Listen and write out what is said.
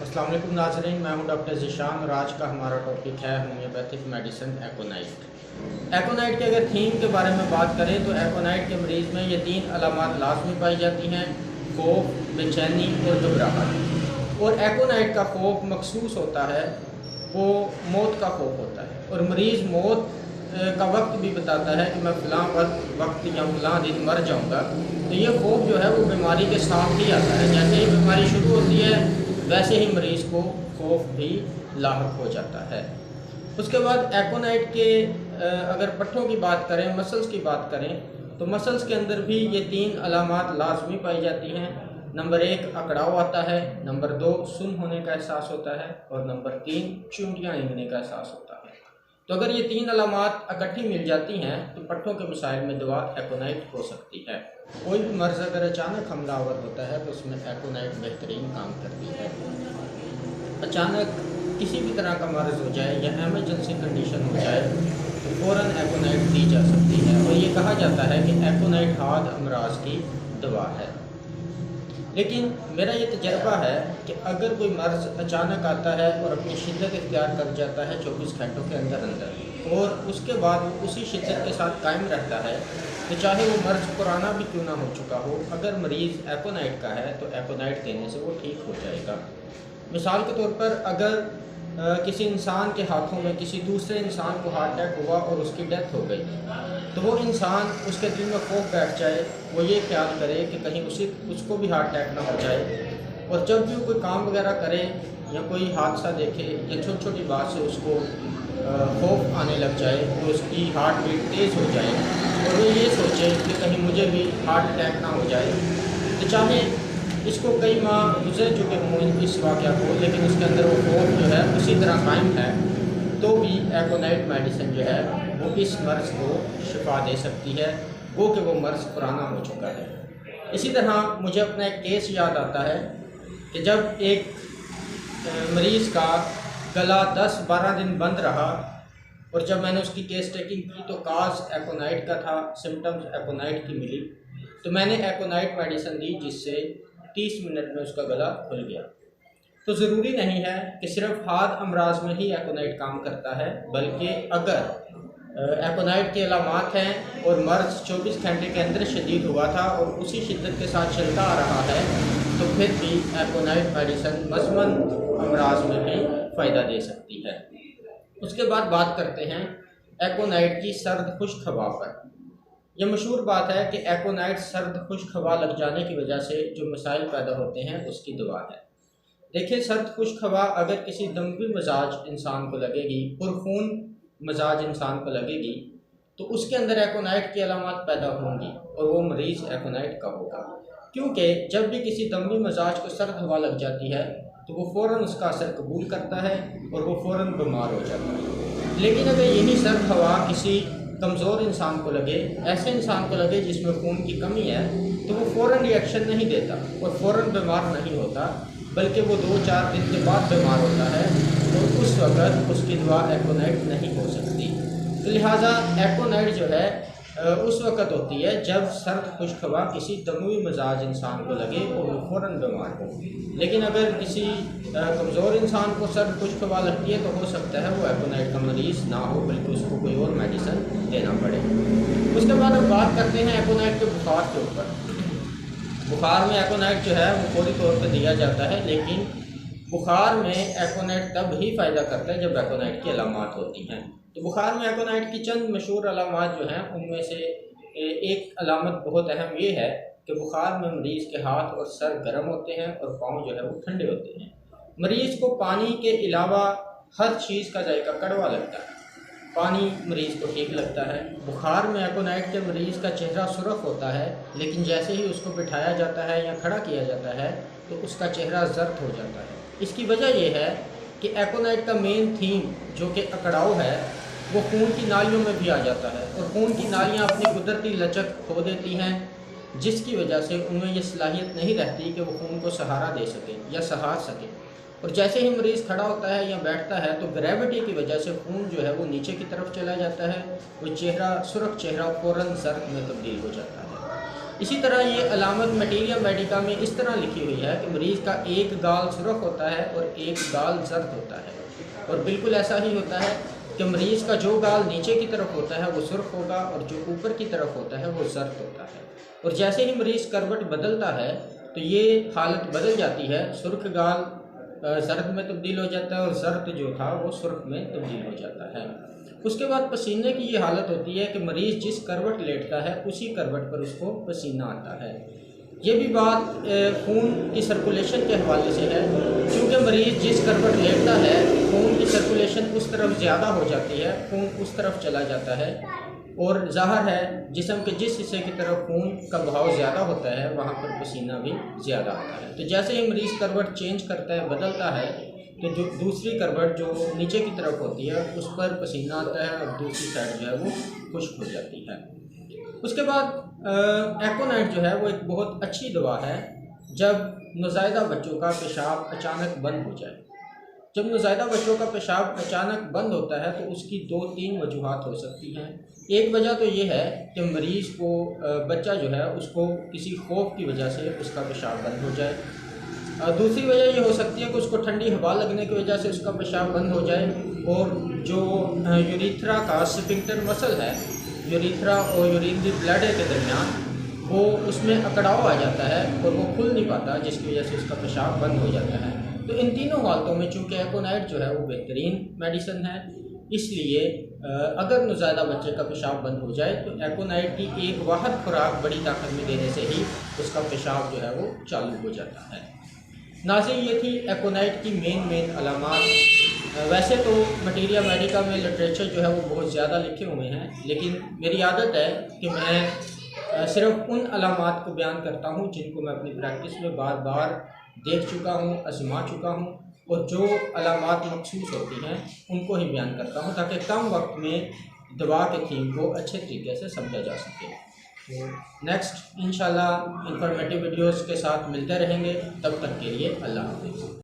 अस्सलाम वालेकुम नाज़रीन, मैं हूं डॉक्टर ज़ीशान और आज का हमारा टॉपिक है होम्योपैथिक मेडिसिन एकोनाइट। एकोनाइट के अगर थीम के बारे में बात करें तो एकोनाइट के मरीज़ में ये 3 अलामात लाजमी पाई जाती हैं: खौफ, बेचैनी और घबराहट। और एकोनाइट का खौफ मखसूस होता है, वो मौत का खौफ होता है और मरीज़ मौत का वक्त भी बताता है कि मैं फ़लाँ वक्त या फ़लाँ दिन मर जाऊँगा। तो ये खौफ जो है वो बीमारी के साथ ही आता है। जैसे ही बीमारी शुरू होती है वैसे ही मरीज़ को खौफ भी लाहक हो जाता है। उसके बाद एकोनाइट के अगर पट्ठों की बात करें, मसल्स की बात करें, तो मसल्स के अंदर भी ये 3 अलामात लाजमी पाई जाती हैं। नंबर 1 अकड़ाव आता है, नंबर 2 सुन्न होने का एहसास होता है और नंबर 3 चूंटियाँ रेंगने का एहसास होता है। तो अगर ये 3 अलामात इकट्ठी मिल जाती हैं तो पट्ठों के मसाइल में दवा एकोनाइट हो सकती है। कोई भी मर्ज़ अगर अचानक हमलावर होता है तो उसमें एकोनाइट बेहतरीन काम करती है। अचानक किसी भी तरह का मर्ज़ हो जाए या एमरजेंसी कंडीशन हो जाए तो फ़ौरन एकोनाइट दी जा सकती है और ये कहा जाता है कि एकोनाइट हार्ड अमराज की दवा है। लेकिन मेरा ये तजर्बा है कि अगर कोई मर्ज़ अचानक आता है और अपनी शिद्दत इख्तियार कर जाता है 24 घंटों के अंदर अंदर और उसके बाद वो उसी शिद्दत के साथ कायम रहता है, तो चाहे वो मर्ज़ पुराना भी क्यों ना हो चुका हो, अगर मरीज़ एकोनाइट का है तो एकोनाइट देने से वो ठीक हो जाएगा। मिसाल के तौर पर अगर किसी इंसान के हाथों में किसी दूसरे इंसान को हार्ट अटैक हुआ और उसकी डेथ हो गई, तो वो इंसान उसके दिल में खौफ बैठ जाए, वो ये ख्याल करे कि कहीं उसको भी हार्ट अटैक ना हो जाए। और जब भी वो कोई काम वगैरह करे या कोई हादसा देखे या छोटी छोटी बात से उसको खौफ आने लग जाए, तो उसकी हार्ट बीट तेज़ हो जाए और वो ये सोचे कि कहीं मुझे भी हार्ट अटैक ना हो जाए, तो चाहे इसको कई माह गुजर चुके हों इस वाक़या को, लेकिन उसके अंदर वो खौफ जो है उसी तरह कायम है, तो भी एकोनाइट मेडिसिन जो है वो इस मर्ज़ को शिफा दे सकती है, वो कि वो मर्ज़ पुराना हो चुका है। इसी तरह मुझे अपना एक केस याद आता है कि जब एक मरीज़ का गला 10-12 दिन बंद रहा और जब मैंने उसकी केस टेकिंग की तो काज एकोनाइट का था, सिम्टम्स एकोनाइट की मिली, तो मैंने एकोनाइट मेडिसिन दी जिससे 30 मिनट में उसका गला खुल गया। तो ज़रूरी नहीं है कि सिर्फ हार्ट अमराज में ही एकोनाइट काम करता है, बल्कि अगर एकोनाइट के अलामात हैं और मर्ज़ 24 घंटे के अंदर शदीद हुआ था और उसी शिद्दत के साथ चलता आ रहा है, तो फिर भी एकोनाइट मेडिसिन मज़मन अमराज में भी फ़ायदा दे सकती है। उसके बाद बात करते हैं एकोनाइट की सर्द खुश्क हवा पर। यह मशहूर बात है कि एकोनाइट सर्द खुश्क हवा लग जाने की वजह से जो मसाइल पैदा होते हैं उसकी दवा है। देखिए, सर्द खुश्क हवा अगर किसी दमवी मजाज इंसान को लगेगी, पुरखून मजाज इंसान को लगेगी, तो उसके अंदर एकोनाइट की अलामत पैदा होंगी और वो मरीज़ एकोनाइट का होगा। क्योंकि जब भी किसी दमवी मजाज को सर्द हवा लग जाती है तो वो फ़ौरन उसका असर कबूल करता है और वो फ़ौरन बीमार हो जाता है। लेकिन अगर यही सर्द हवा किसी कमज़ोर इंसान को लगे, ऐसे इंसान को लगे जिसमें खून की कमी है, तो वो फ़ौरन रिएक्शन नहीं देता और फ़ौरन बीमार नहीं होता, बल्कि वो 2-4 दिन के बाद बीमार होता है, तो उस वक़्त उसकी दवा एकोनाइट नहीं हो सकती। तो लिहाजा एकोनाइट जो है उस वक़्त होती है जब सर्द खुश्क हवा किसी दमवी मजाज इंसान को लगे और वो फ़ौरन बीमार हो। लेकिन अगर किसी कमज़ोर इंसान को सर्द खुश्क हवा लगती है तो हो सकता है वो एकोनाइट का मरीज़ ना हो, बल्कि उसको कोई और मेडिसिन देना पड़े। उसके बाद अब बात करते हैं एकोनाइट के बुखार के ऊपर। बुखार में एकोनाइट जो है वो फौरी तौर पर दिया जाता है, लेकिन बुखार में एकोनाइट तब ही फ़ायदा करता है जब एकोनाइट की अलामत होती हैं। तो बुखार में एकोनाइट की चंद मशहूर अलामत जो हैं उनमें से एक अलामत बहुत अहम ये है कि बुखार में मरीज़ के हाथ और सर गर्म होते हैं और पाँव जो है वो ठंडे होते हैं। मरीज़ को पानी के अलावा हर चीज़ का जायका कड़वा लगता है। पानी मरीज़ को ठीक लगता है। बुखार में एकोनाइट के मरीज़ का चेहरा सुर्ख होता है, लेकिन जैसे ही उसको बिठाया जाता है या खड़ा किया जाता है तो उसका चेहरा जर्द हो जाता है। इसकी वजह यह है कि एकोनाइट का मेन थीम जो कि अकड़ाव है वो खून की नालियों में भी आ जाता है और खून की नालियाँ अपनी कुदरती लचक खो देती हैं, जिसकी वजह से उनमें यह सलाहियत नहीं रहती कि वो खून को सहारा दे सकें या सहार सकें। और जैसे ही मरीज़ खड़ा होता है या बैठता है तो ग्रेविटी की वजह से खून जो है वो नीचे की तरफ चला जाता है, वो चेहरा सुर्ख चेहरा फ़ौरन जर्द में तब्दील हो जाता है। इसी तरह ये अलामत मटीरिया मेडिका में इस तरह लिखी हुई है कि मरीज़ का एक गाल सुर्ख होता है और एक गाल जर्द होता है, और बिल्कुल ऐसा ही होता है कि मरीज़ का जो गाल नीचे की तरफ होता है वो सुर्ख होगा और जो ऊपर की तरफ होता है वो जर्द होता है। और जैसे ही मरीज़ करवट बदलता है तो ये हालत बदल जाती है, सुर्ख गाल जर्द में तब्दील हो जाता है और जर्द जो था वो सुर्ख में तब्दील हो जाता है। उसके बाद पसीने की ये हालत होती है कि मरीज़ जिस करवट लेटता है उसी करवट पर उसको पसीना आता है। ये भी बात खून की सर्कुलेशन के हवाले से है, क्योंकि मरीज़ जिस करवट लेटता है खून की सर्कुलेशन उस तरफ ज़्यादा हो जाती है, खून उस तरफ चला जाता है, और ज़ाहिर है जिस्म के जिस हिस्से की तरफ खून का बहाव ज़्यादा होता है वहाँ पर पसीना भी ज़्यादा आता है। तो जैसे ही मरीज़ करवट चेंज करता है, बदलता है, तो जो दूसरी करवट जो नीचे की तरफ होती है उस पर पसीना आता है और दूसरी साइड जो है वो खुश्क हो जाती है। उसके बाद एकोनाइट जो है वो एक बहुत अच्छी दवा है जब नौज़ायदा बच्चों का पेशाब अचानक बंद हो जाए। जब नौज़ायदा बच्चों का पेशाब अचानक बंद होता है तो उसकी 2-3 वजूहात हो सकती हैं। एक वजह तो ये है कि मरीज़ को बच्चा जो है उसको किसी खौफ की वजह से उसका पेशाब बंद हो जाए। दूसरी वजह ये हो सकती है कि उसको ठंडी हवा लगने की वजह से उसका पेशाब बंद हो जाए, और जो यूरिथ्रा का स्फिंक्टर मसल है, यूरिथ्रा और यूरिनरी ब्लैडर के दरमियान, वो उसमें अकड़ाव आ जाता है और वो खुल नहीं पाता, जिसकी वजह से उसका पेशाब बंद हो जाता है। तो इन तीनों हालतों में चूँकि एकोनाइट जो है वो बेहतरीन मेडिसिन है, इसलिए अगर नौज़ायदा बच्चे का पेशाब बंद हो जाए तो एकोनाइट की एक वाहद खुराक बड़ी ताकत में देने से ही उसका पेशाब जो है वो चालू हो जाता है। नाज़रीन, ये थी एकोनाइट की मेन अलामात। वैसे तो मटीरिया मेडिका में लिटरेचर जो है वो बहुत ज़्यादा लिखे हुए हैं, लेकिन मेरी आदत है कि मैं सिर्फ उन अलामात को बयान करता हूँ जिनको मैं अपनी प्रैक्टिस में बार बार देख चुका हूँ, आजमा चुका हूँ, और जो अलामात मखसूस होती हैं उनको ही बयान करता हूँ ताकि कम वक्त में दवा के थीम को अच्छे तरीके से समझा जा सके। तो नेक्स्ट इंशाल्लाह इंफॉर्मेटिव वीडियोस के साथ मिलते रहेंगे, तब तक के लिए अल्लाह हाफ़िज़।